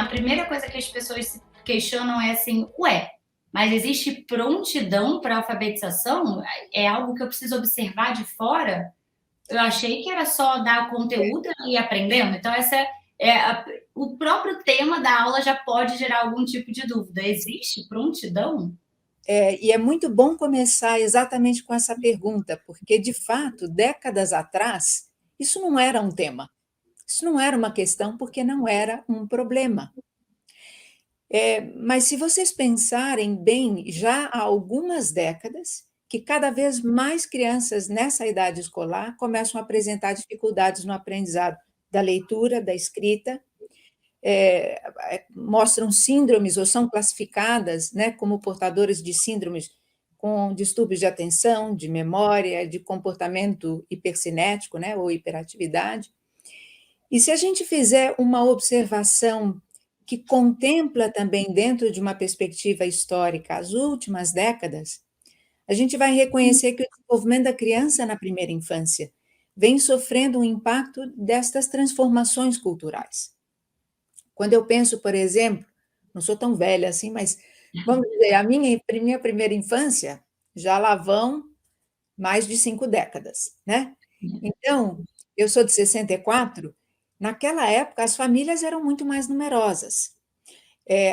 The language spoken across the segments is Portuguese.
a primeira coisa que as pessoas se questionam é assim, ué, mas existe prontidão para alfabetização? É algo que eu preciso observar de fora? Eu achei que era só dar conteúdo e ir aprendendo. Então, o próprio tema da aula já pode gerar algum tipo de dúvida. Existe prontidão? E é muito bom começar exatamente com essa pergunta, porque, de fato, décadas atrás, isso não era um tema, isso não era uma questão, porque não era um problema. Mas se vocês pensarem bem, já há algumas décadas que cada vez mais crianças nessa idade escolar começam a apresentar dificuldades no aprendizado da leitura, da escrita, mostram síndromes ou são classificadas, né, como portadores de síndromes com distúrbios de atenção, de memória, de comportamento hipercinético, né, ou hiperatividade. E se a gente fizer uma observação que contempla também, dentro de uma perspectiva histórica, as últimas décadas, a gente vai reconhecer que o desenvolvimento da criança na primeira infância vem sofrendo um impacto destas transformações culturais. Quando eu penso, por exemplo, não sou tão velha assim, mas vamos dizer, a minha primeira infância já lá vão mais de 5 décadas, né? Então, eu sou de 64, naquela época as famílias eram muito mais numerosas.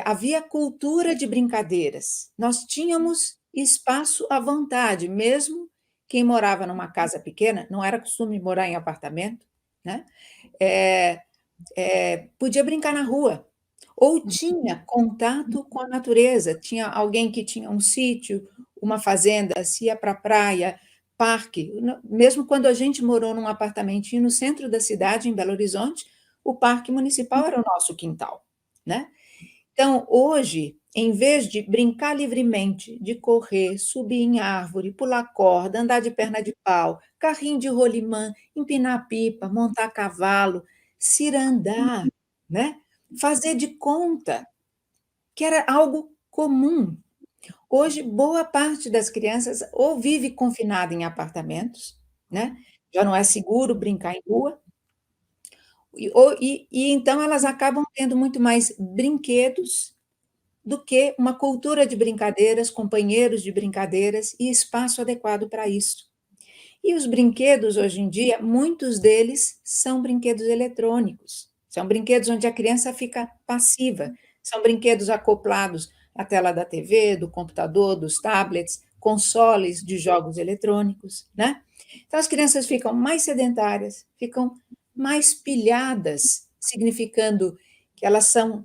Havia cultura de brincadeiras, nós tínhamos espaço à vontade, mesmo quem morava numa casa pequena, não era costume morar em apartamento, né? É, podia brincar na rua, ou tinha contato com a natureza, tinha alguém que tinha um sítio, uma fazenda, se ia para a praia, parque. Mesmo quando a gente morou num apartamentinho no centro da cidade, em Belo Horizonte, o parque municipal era o nosso quintal, né? Então, hoje, em vez de brincar livremente, de correr, subir em árvore, pular corda, andar de perna de pau, carrinho de rolimã, empinar pipa, montar cavalo, cirandar, né? Fazer de conta que era algo comum. Hoje, boa parte das crianças ou vive confinada em apartamentos, né? Já não é seguro brincar em rua, e então elas acabam tendo muito mais brinquedos do que uma cultura de brincadeiras, companheiros de brincadeiras e espaço adequado para isso. E os brinquedos, hoje em dia, muitos deles são brinquedos eletrônicos, são brinquedos onde a criança fica passiva, são brinquedos acoplados à tela da TV, do computador, dos tablets, consoles de jogos eletrônicos, né? Então as crianças ficam mais sedentárias, ficam mais pilhadas, significando que elas são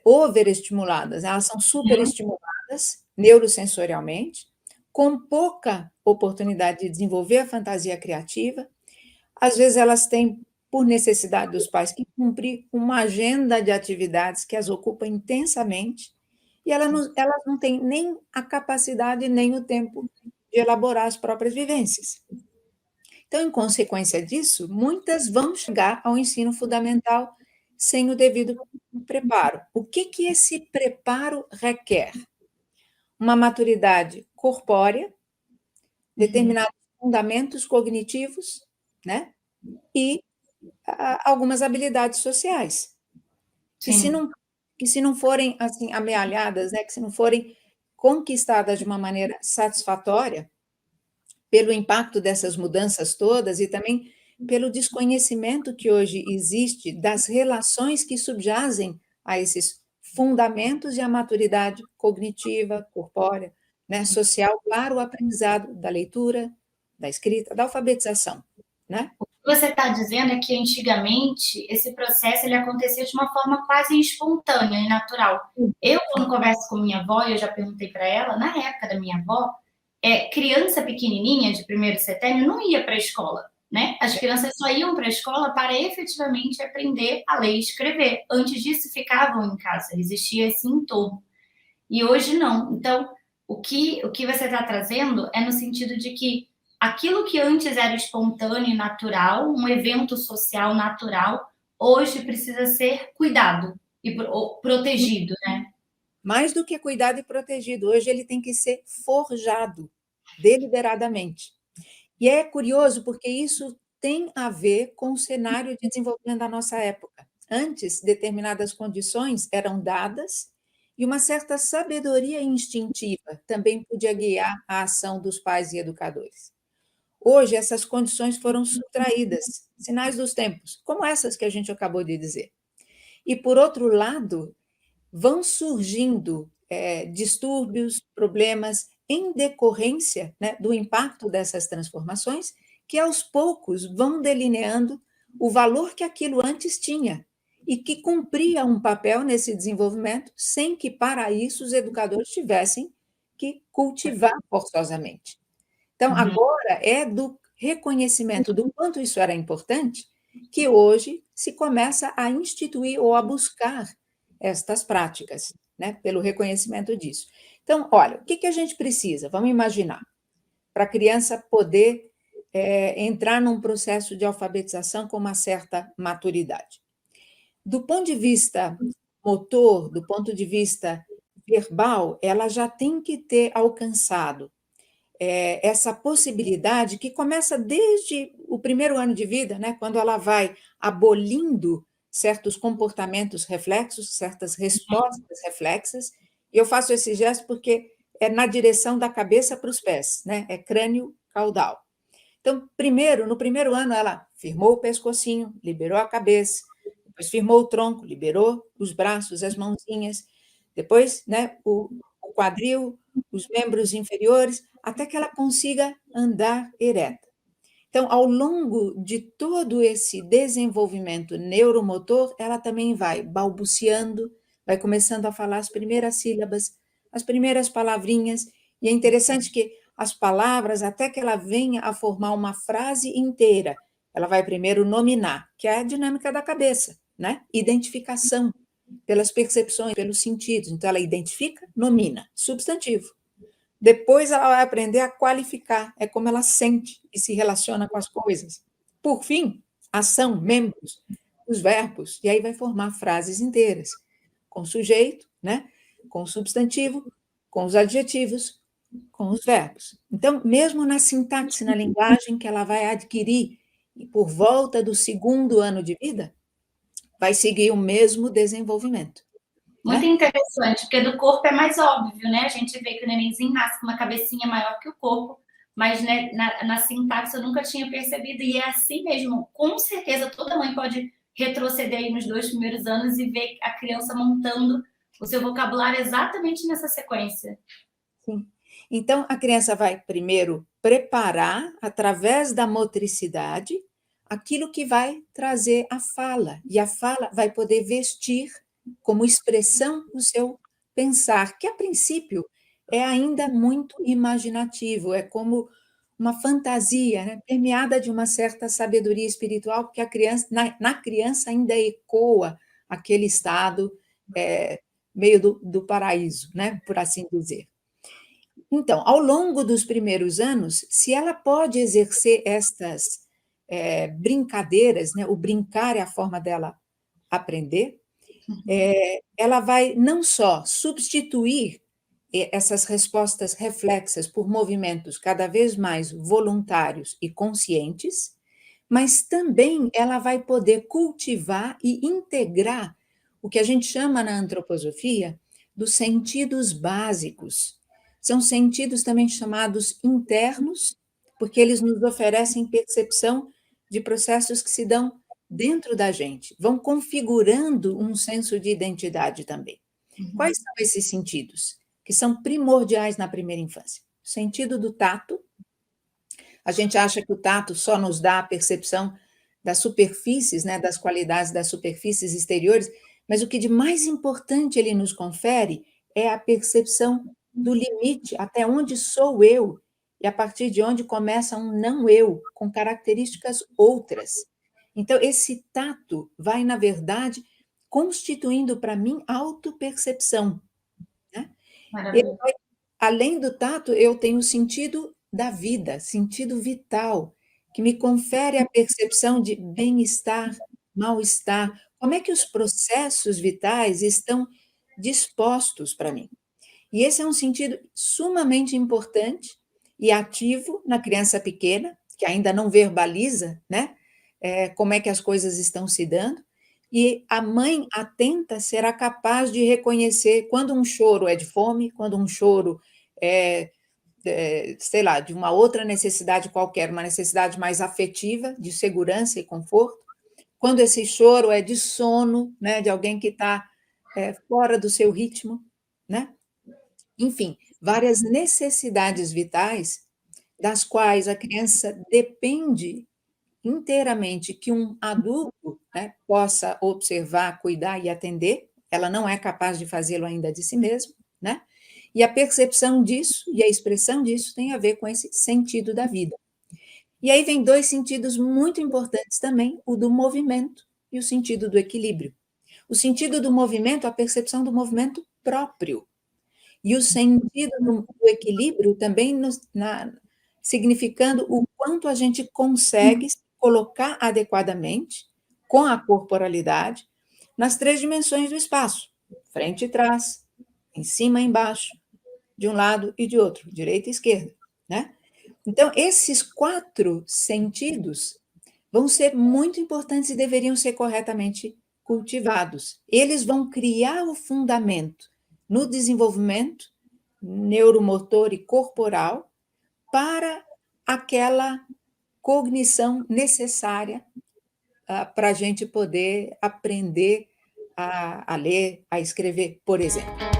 overestimuladas, elas são superestimuladas neurosensorialmente, com pouca oportunidade de desenvolver a fantasia criativa. Às vezes elas têm, por necessidade dos pais, que cumprir uma agenda de atividades que as ocupa intensamente, e elas não têm nem a capacidade nem o tempo de elaborar as próprias vivências. Então, em consequência disso, muitas vão chegar ao ensino fundamental sem o devido preparo. O que que esse preparo requer? Uma maturidade corpórea, determinados fundamentos cognitivos, né? E algumas habilidades sociais, que se Sim. não, que se não forem assim amealhadas, né? Que se não forem conquistadas de uma maneira satisfatória, pelo impacto dessas mudanças todas e também pelo desconhecimento que hoje existe das relações que subjazem a esses fundamentos e a maturidade cognitiva, corpórea, né, social para o aprendizado da leitura, da escrita, da alfabetização, né? O que você está dizendo é que antigamente esse processo ele acontecia de uma forma quase espontânea e natural. Eu, quando converso com minha avó, eu já perguntei para ela, na época da minha avó, criança pequenininha de primeiro setênio não ia para a escola, né? As crianças só iam para a escola para efetivamente aprender a ler e escrever. Antes disso, ficavam em casa, existia esse entorno. E hoje não. Então, o que você está trazendo é no sentido de que aquilo que antes era espontâneo e natural, um evento social natural, hoje precisa ser cuidado e protegido, né? Mais do que cuidado e protegido, hoje ele tem que ser forjado deliberadamente. E é curioso porque isso tem a ver com o cenário de desenvolvimento da nossa época. Antes, determinadas condições eram dadas e uma certa sabedoria instintiva também podia guiar a ação dos pais e educadores. Hoje, essas condições foram subtraídas, sinais dos tempos, como essas que a gente acabou de dizer. E, por outro lado, vão surgindo distúrbios, problemas em decorrência, né, do impacto dessas transformações, que aos poucos vão delineando o valor que aquilo antes tinha e que cumpria um papel nesse desenvolvimento, sem que para isso os educadores tivessem que cultivar forçosamente. Então, agora é do reconhecimento do quanto isso era importante que hoje se começa a instituir ou a buscar estas práticas, né, pelo reconhecimento disso. Então, olha, o que a gente precisa? Vamos imaginar, para a criança poder entrar num processo de alfabetização com uma certa maturidade. Do ponto de vista motor, do ponto de vista verbal, ela já tem que ter alcançado essa possibilidade que começa desde o primeiro ano de vida, né, quando ela vai abolindo certos comportamentos reflexos, certas respostas reflexas, e eu faço esse gesto porque é na direção da cabeça para os pés, né, é crânio caudal. Então, primeiro, no primeiro ano, ela firmou o pescocinho, liberou a cabeça, depois firmou o tronco, liberou os braços, as mãozinhas, depois, né, o quadril, os membros inferiores, até que ela consiga andar ereta. Então, ao longo de todo esse desenvolvimento neuromotor, ela também vai balbuciando, vai começando a falar as primeiras sílabas, as primeiras palavrinhas, e é interessante que as palavras, até que ela venha a formar uma frase inteira, ela vai primeiro nominar, que é a dinâmica da cabeça, né? Identificação pelas percepções, pelos sentidos. Então, ela identifica, nomina, substantivo. Depois ela vai aprender a qualificar, é como ela sente e se relaciona com as coisas. Por fim, ação, membros, os verbos, e aí vai formar frases inteiras, com sujeito, né? Com substantivo, com os adjetivos, com os verbos. Então, mesmo na sintaxe, na linguagem que ela vai adquirir por volta do segundo ano de vida, vai seguir o mesmo desenvolvimento. Muito interessante, porque do corpo é mais óbvio, né? A gente vê que o nenenzinho nasce com uma cabecinha maior que o corpo, mas né, na sintaxe eu nunca tinha percebido, e é assim mesmo. Com certeza toda mãe pode retroceder aí nos 2 primeiros anos e ver a criança montando o seu vocabulário exatamente nessa sequência. Sim. Então, a criança vai primeiro preparar, através da motricidade, aquilo que vai trazer a fala, e a fala vai poder vestir como expressão o seu pensar, que a princípio é ainda muito imaginativo, é como uma fantasia, né, permeada de uma certa sabedoria espiritual, porque a criança, na criança ainda ecoa aquele estado meio do paraíso, né, por assim dizer. Então, ao longo dos primeiros anos, se ela pode exercer estas brincadeiras, né, o brincar é a forma dela aprender, ela vai não só substituir essas respostas reflexas por movimentos cada vez mais voluntários e conscientes, mas também ela vai poder cultivar e integrar o que a gente chama na antroposofia dos sentidos básicos. São sentidos também chamados internos, porque eles nos oferecem percepção de processos que se dão dentro da gente, vão configurando um senso de identidade também. Quais são esses sentidos? Que são primordiais na primeira infância. O sentido do tato. A gente acha que o tato só nos dá a percepção das superfícies, né, das qualidades das superfícies exteriores, mas o que de mais importante ele nos confere é a percepção do limite, até onde sou eu, e a partir de onde começa um não eu, com características outras. Então, esse tato vai, na verdade, constituindo para mim autopercepção. Né? Maravilha. Além do tato, eu tenho o sentido da vida, sentido vital, que me confere a percepção de bem-estar, mal-estar, como é que os processos vitais estão dispostos para mim. E esse é um sentido sumamente importante e ativo na criança pequena, que ainda não verbaliza, né, como é que as coisas estão se dando, E a mãe atenta será capaz de reconhecer quando um choro é de fome, quando um choro sei lá, de uma outra necessidade qualquer, uma necessidade mais afetiva, de segurança e conforto, quando esse choro é de sono, né, de alguém que está fora do seu ritmo, né? Enfim, várias necessidades vitais das quais a criança depende inteiramente que um adulto, né, possa observar, cuidar e atender, ela não é capaz de fazê-lo ainda de si mesma, né? E a percepção disso e a expressão disso tem a ver com esse sentido da vida. E aí vem dois sentidos muito importantes também, o do movimento e o sentido do equilíbrio. O sentido do movimento, a percepção do movimento próprio. E o sentido do equilíbrio também significando o quanto a gente consegue se colocar adequadamente com a corporalidade nas três dimensões do espaço, frente e trás, em cima e embaixo, de um lado e de outro, direita e esquerda, né? Então, esses quatro sentidos vão ser muito importantes e deveriam ser corretamente cultivados. Eles vão criar o fundamento no desenvolvimento neuromotor e corporal para aquela cognição necessária para a gente poder aprender a ler, a escrever, por exemplo.